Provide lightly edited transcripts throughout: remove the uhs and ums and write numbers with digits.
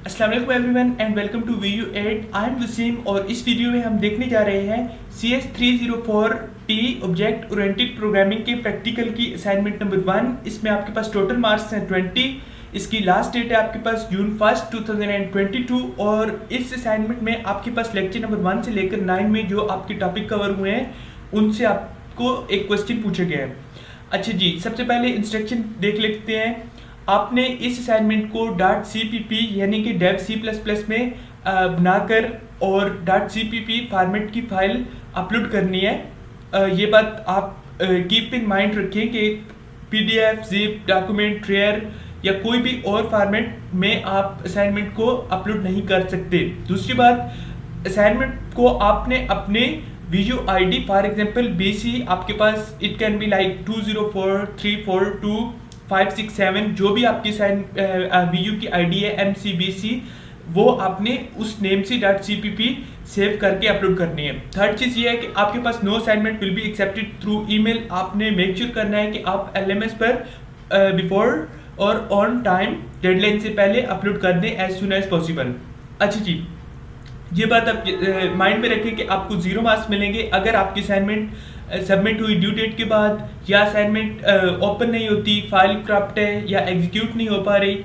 अस्सलाम वालेकुम everyone and welcome to VU8। I am Wasim और इस वीडियो में हम देखने जा रहे हैं CS304T ऑब्जेक्ट ओरिएंटेड प्रोग्रामिंग के प्रैक्टिकल की असाइनमेंट नंबर 1। इसमें आपके पास टोटल मार्क्स हैं 20। इसकी लास्ट डेट है आपके पास जून 1 2022 और इस असाइनमेंट में आपके पास लेक्चर नंबर 1 से लेकर 9 में जो आपके टॉपिक कवर हुए हैं उनसे आपको एक क्वेश्चन पूछे गए हैं। अच्छा जी, सबसे पहले इंस्ट्रक्शन देख लेते हैं। आपने इस असाइनमेंट को .cpp यानी कि डेव C++ में बनाकर और .cpp फॉर्मेट की फाइल अपलोड करनी है। ये बात आप कीप इन माइंड रखें कि PDF, zip, डॉक्यूमेंट, रेयर या कोई भी और फॉर्मेट में आप असाइनमेंट को अपलोड नहीं कर सकते। दूसरी बात, असाइनमेंट को आपने अपने VU ID for example BC आपके पास इट कैन बी लाइक 204342 जो भी आपकी VU की ID है MCBC, वो आपने उस नेम से .cpp सेव करके अपलोड करनी है। थर्ड चीज़ ये है कि आपके पास no assignment will be accepted through email. आपने मेक श्योर करना है कि आप LMS पर बिफोर और ऑन टाइम डेडलाइन से पहले अपलोड कर दें एज सुन एज पॉसिबल। अच्छा जी, ये बात आप माइंड में रखें कि आपको 0 मार्क्स मिलेंगे अगर आपकी असाइनमेंट सबमिट हुई ड्यू डेट के बाद, या असाइनमेंट ओपन नहीं होती, फाइल करप्ट है या एग्जीक्यूट नहीं हो पा रही।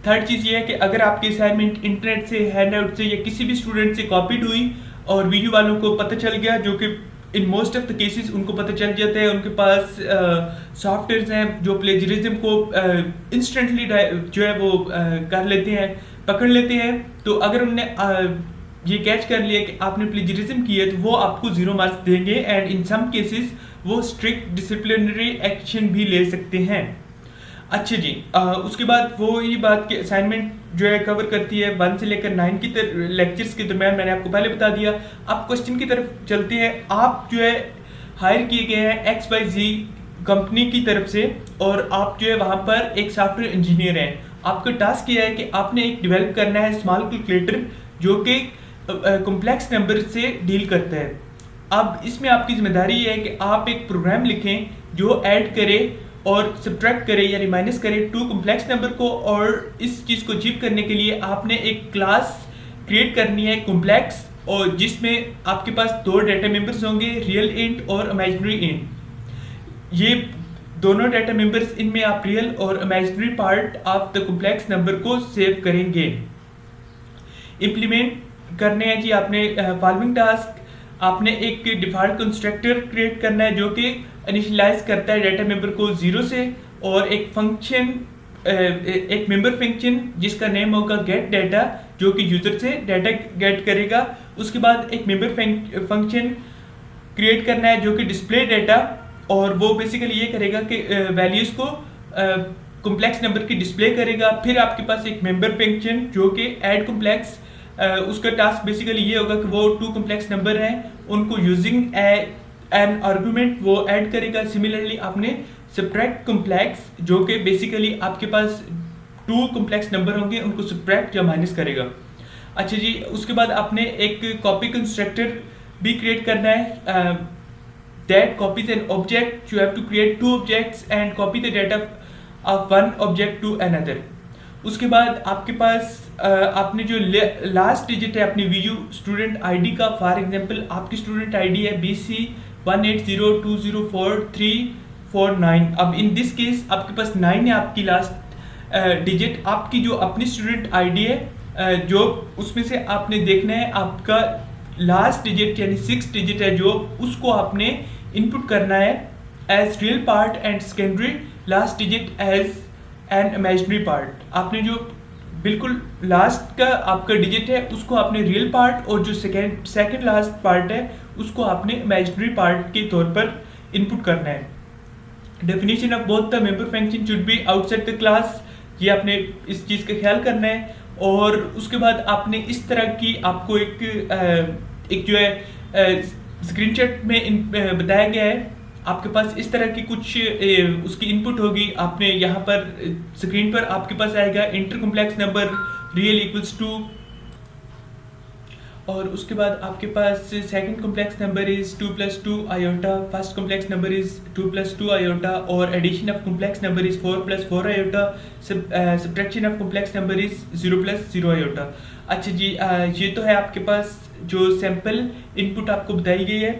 थर्ड चीज़ ये है कि अगर आपकी असाइनमेंट इंटरनेट से, हैंडआउट से या किसी भी स्टूडेंट से कॉपीड हुई और VU वालों को पता चल गया, जो कि in most of the cases उनको पता चल जाता है, उनके पास सॉफ्टवेयर हैं जो प्लेजरिज्म को इंस्टेंटली जो है वो कर लेते हैं, पकड़ लेते हैं। तो अगर उन्होंने ये कैच कर लिया कि आपने प्लेजरिज्म किया तो वो आपको 0 मार्क्स देंगे एंड इन सम केसेस वो स्ट्रिक्ट डिसिप्लिनरी एक्शन भी ले सकते हैं। अच्छा जी, उसके बाद वो ये बात कि असाइनमेंट जो है कवर करती है 1 से लेकर 9 की लेक्चर्स के दरम्यान, मैंने आपको पहले बता दिया। अब क्वेश्चन की तरफ चलते हैं। आप जो है हायर किए गए हैं XYZ कंपनी की तरफ से और आप जो है वहाँ पर एक सॉफ्टवेयर इंजीनियर हैं। आपका टास्क ये है कि आपने एक डेवलप करना है स्मॉल कैलकुलेटर जो कि कॉम्प्लेक्स नंबर से डील करता है। अब इसमें आपकी जिम्मेदारी ये है कि आप एक प्रोग्राम लिखें जो ऐड करे और सब्ट्रैक्ट करे यानी माइनस करे 2 कॉम्प्लेक्स नंबर को, और इस चीज़ को अचीव करने के लिए आपने एक क्लास क्रिएट करनी है कॉम्प्लेक्स, और जिसमें आपके पास 2 डाटा मेंबर्स होंगे, रियल इंट और इमेजिनरी इंट। ये दोनों डाटा मेंबर्स, इनमें आप रियल और imaginary part of the complex number को सेव करेंगे। इम्प्लीमेंट करने हैं जी आपने फॉलोइंग टास्क। आपने एक डिफॉल्ट कंस्ट्रक्टर क्रिएट करना है जो कि इनिशियलाइज करता है डाटा मेंबर को 0 से, और एक फंक्शन, एक मेंबर फंक्शन जिसका नेम होगा गेट डाटा, जो कि यूजर से डाटा गेट करेगा। उसके बाद एक मेंबर फंक्शन क्रिएट करना है जो कि डिस्प्ले डाटा, और वो बेसिकली ये करेगा कि वैल्यूज को कॉम्प्लेक्स नंबर की डिस्प्ले करेगा। फिर आपके पास एक मेंबर फंक्शन जो कि ऐड कॉम्प्लेक्स, उसका टास्क बेसिकली ये होगा कि वो 2 कॉम्प्लेक्स नंबर हैं, उनको यूजिंग एन आर्गुमेंट वो ऐड करेगा। सिमिलरली आपने सब्ट्रैक्ट कॉम्प्लेक्स, जो कि बेसिकली आपके पास 2 कॉम्प्लेक्स नंबर होंगे, उनको सब्ट्रैक्ट या माइनस करेगा। अच्छा जी, उसके बाद आपने एक कॉपी कंस्ट्रक्टर भी क्रिएट करना है that copies an object. You have to create 2 objects and copy the data of 1 object to another. उसके बाद आपके पास आपने जो लास्ट डिजिट है अपनी VU स्टूडेंट ID का, फॉर एग्जांपल आपकी स्टूडेंट ID है BC180204349। अब इन दिस केस आपके पास 9 है आपकी लास्ट डिजिट। आपकी जो अपनी स्टूडेंट ID है जो उसमें से आपने देखना है आपका लास्ट डिजिट यानी 6 डिजिट है, जो उसको आपने इनपुट करना है as real part and secondary last digit as an imaginary part. आपने जो बिल्कुल लास्ट का आपका डिजिट है उसको आपने रियल पार्ट, और जो सेकेंड लास्ट पार्ट है उसको आपने इमेजिनरी पार्ट के तौर पर इनपुट करना है। Definition of both the member function should be outside the class, ये आपने इस चीज़ का ख्याल करना है। और उसके बाद आपने इस तरह की आपको एक जो है स्क्रीनशॉट में बताया गया है, आपके पास इस तरह की कुछ उसकी इनपुट होगी। आपने यहाँ पर स्क्रीन पर आपके पास आएगा inter complex number real equals to, और उसके बाद आपके पास second complex number is 2 + 2 iota, first complex number is 2 + 2 iota, और addition of complex number is 4 + 4 iota, subtraction of complex number is 0 + 0 iota. अच्छा जी, ये तो है आपके पास जो सैम्पल इनपुट आपको बताई गई है।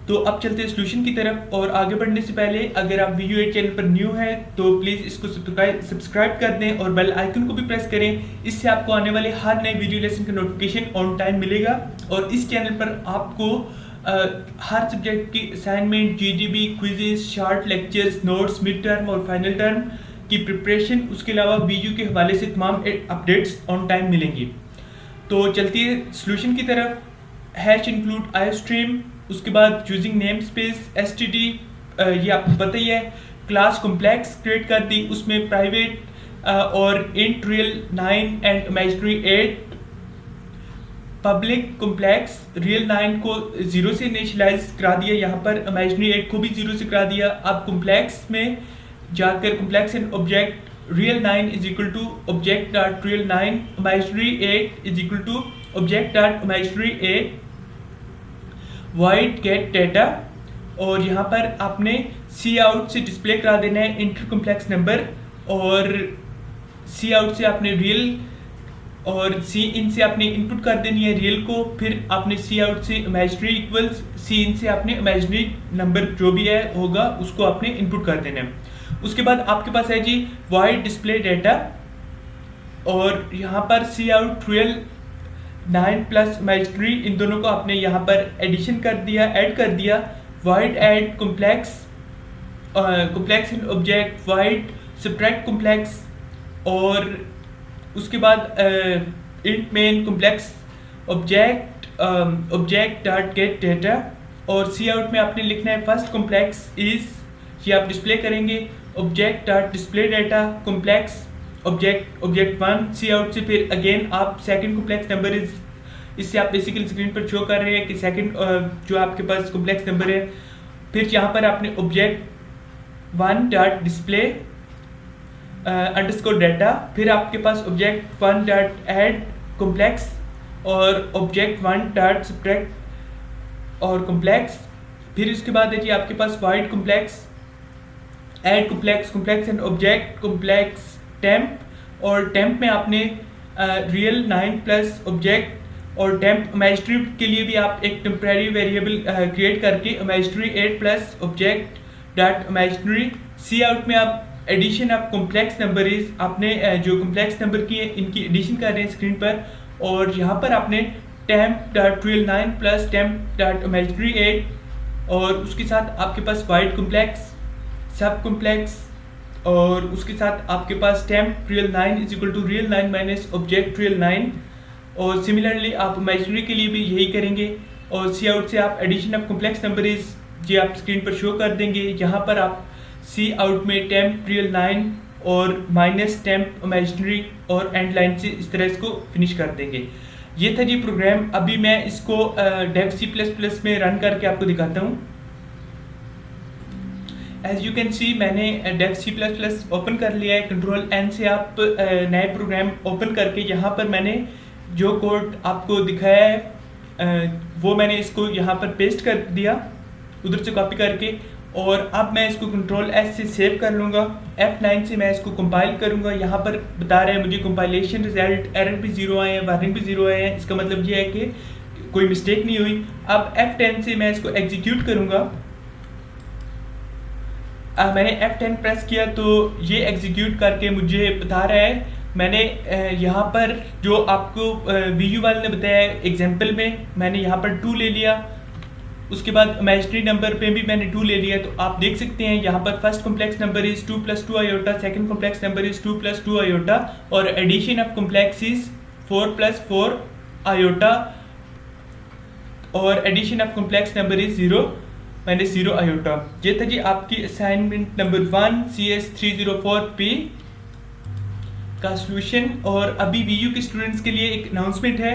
तो अब चलते हैं सोल्यूशन की तरफ, और आगे बढ़ने से पहले अगर आप VU8 चैनल पर न्यू हैं तो प्लीज़ इसको सब्सक्राइब कर दें और बेल आइकन को भी प्रेस करें। इससे आपको आने वाले हर नए वीडियो लेसन का नोटिफिकेशन ऑन टाइम मिलेगा। और इस चैनल पर आपको हर सब्जेक्ट की assignment, GDB, quizzes, short lectures, notes, mid term और फाइनल टर्म की प्रिपरेशन, उसके अलावा VU के हवाले से तमाम अपडेट्स ऑन टाइम मिलेंगी। तो चलती है सोल्यूशन की तरफ। हैश इंक्लूड आईओस्ट्रीम, उसके बाद चूजिंग नेम स्पेस STD, ये आपको पता ही है। क्लास कॉम्प्लेक्स क्रिएट कर दी, उसमें प्राइवेट और int real 9 and imaginary 8, public complex real 9 को 0 से इनिशियलाइज करा दिया, यहाँ पर इमेजिनरी 8 को भी 0 से करा दिया। अब कॉम्प्लेक्स में जाकर complex and object real 9 is equal to object dot real 9, imaginary 8 is equal to object dot imaginary 8, void get data, और यहाँ पर आपने सी आउट से डिस्प्ले करा देना है इंटर कॉम्प्लेक्स नंबर, और सी आउट से आपने रियल और सी इन से आपने इनपुट कर देनी है रियल को, फिर आपने सी आउट से इमेजिनरी इक्वल्स सी इन से आपने इमेजिनरी नंबर जो भी है होगा उसको आपने इनपुट कर देना है। उसके बाद आपके पास है जी void display data, और यहाँ पर सी आउट रियल 9 प्लस इमेजिनरी, इन दोनों को आपने यहाँ पर एडिशन कर दिया, ऐड कर दिया। void add complex, complex in object, void subtract complex, और उसके बाद int main complex object object dot gate data, और सी आउट में आपने लिखना है फर्स्ट कॉम्प्लेक्स इज, ये आप डिस्प्ले करेंगे object dot display data complex object 1, सी आउट से फिर अगेन आप सेकंड कॉम्प्लेक्स नंबर इज, इससे आप बेसिकली स्क्रीन पर शो कर रहे हैं कि सेकंड जो आपके पास कॉम्प्लेक्स नंबर है। फिर यहाँ पर आपने object 1 dot display underscore data, फिर आपके पास ऑब्जेक्ट 1 डॉट ऐड कॉम्प्लेक्स और ऑब्जेक्ट 1 डॉट सब्ट्रैक्ट और कॉम्प्लेक्स, फिर उसके बाद है जी आपके पास void complex, add complex, complex and object complex temp, और टेम्प में आपने रियल 9 प्लस ऑब्जेक्ट और टेम्प इमेजिनरी के लिए भी आप एक टेम्परेरी वेरिएबल क्रिएट करके imaginary 8 plus object dot imaginary, C out में आप addition of complex number is, आपने जो कॉम्प्लेक्स नंबर की है इनकी एडिशन कर रहे हैं स्क्रीन पर, और यहाँ पर आपने temp dot real 9 plus temp dot imaginary 8, और उसके साथ आपके पास void कॉम्प्लेक्स सब कॉम्प्लेक्स, और उसके साथ आपके पास temp real 9 is equal to real 9 minus object real 9, और सिमिलरली आप इमेजिनरी के लिए भी यही करेंगे, और सी आउट से आप addition of complex number is ये आप स्क्रीन पर शो कर देंगे। यहाँ पर आप सी आउट में टेम्प रियल 9 और माइनस टेम्प इमेजिनरी और एंड लाइन से इस तरह इसको फिनिश कर देंगे। ये था जी प्रोग्राम। अभी मैं इसको डेव C++ में रन करके आपको दिखाता हूँ। एज यू कैन सी मैंने डेव C++ ओपन कर लिया है। Ctrl+N से आप नए प्रोग्राम ओपन करके यहाँ पर मैंने जो कोड आपको दिखाया है वो मैंने इसको यहाँ पर पेस्ट कर दिया उधर से कॉपी करके, और अब मैं इसको Ctrl+S से सेव कर लूँगा। F9 से मैं इसको कंपाइल करूँगा। यहाँ पर बता रहे हैं मुझे कंपाइलेशन रिजल्ट एरर भी 0 आए हैं, वार्निंग भी 0 आए हैं। इसका मतलब ये है कि कोई मिस्टेक नहीं हुई। अब F10 से मैं इसको एग्जीक्यूट करूँगा। मैंने F10 प्रेस किया तो ये एग्जीक्यूट करके मुझे बता रहा है। मैंने यहाँ पर जो आपको VU वाले ने बताया एग्जाम्पल में मैंने यहाँ पर 2 ले लिया, उसके बाद इमेजिनरी नंबर पे भी मैंने 2 ले लिया। तो आप देख सकते हैं यहाँ पर first complex number is 2 + 2 iota, second complex number is 2 + 2 iota, और addition of complex is 4 + 4 iota, और addition of complex number is 0 - 0 iota. ये था जी आपकी असाइनमेंट नंबर 1 CS304P का सॉल्यूशन। और अभी VU के स्टूडेंट्स के लिए एक अनाउंसमेंट है।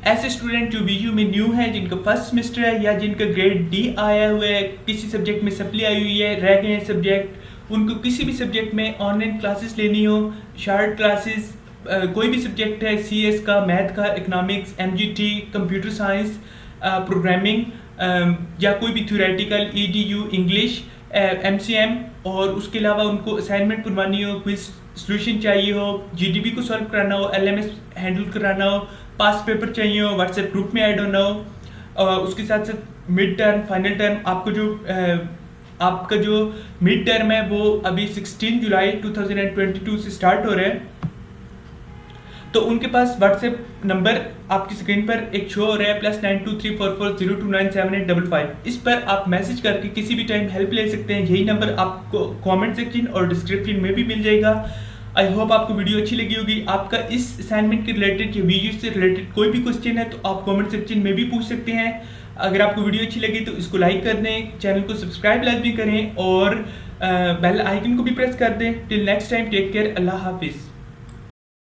ऐसे स्टूडेंट जो VU में न्यू हैं, जिनका फर्स्ट सेमेस्टर है या जिनका ग्रेड D आया हुआ है, किसी सब्जेक्ट में सप्ली आई हुई है, रह गए हैं सब्जेक्ट, उनको किसी भी सब्जेक्ट में ऑनलाइन क्लासेस लेनी हो, शॉर्ट क्लासेस कोई भी सब्जेक्ट है, CS का, मैथ का, economics, MGT, computer science, programming, या कोई भी थ्योरेटिकल, EDU, इंग्लिश, MCM, और उसके अलावा उनको असाइनमेंट बनवानी हो, क्विज सॉल्यूशन चाहिए हो, GDP को सॉल्व कराना हो, LMS हैंडल कराना हो, पास पेपर चाहिए हो, व्हाट्सएप ग्रुप में ऐड होना हो, उसके साथ साथ मिड टर्म, फाइनल टर्म, आपका जो मिड टर्म है वो अभी 16 जुलाई 2022 से स्टार्ट हो रहा है। तो उनके पास व्हाट्सएप नंबर आपकी स्क्रीन पर एक शो हो रहा है, +923440297855। इस पर आप मैसेज करके किसी भी टाइम हेल्प ले सकते हैं। यही नंबर आपको कमेंट सेक्शन और डिस्क्रिप्शन में भी मिल जाएगा। आई होप आपको वीडियो अच्छी लगी होगी। आपका इस असाइनमेंट के रिलेटेड या वीडियो से रिलेटेड कोई भी क्वेश्चन है तो आप कमेंट सेक्शन में भी पूछ सकते हैं। अगर आपको वीडियो अच्छी लगी तो इसको लाइक कर दें, चैनल को सब्सक्राइब लाजमी करें और बेल आइकन को भी प्रेस कर दें। Till next time, take care, अल्लाह हाफिज़।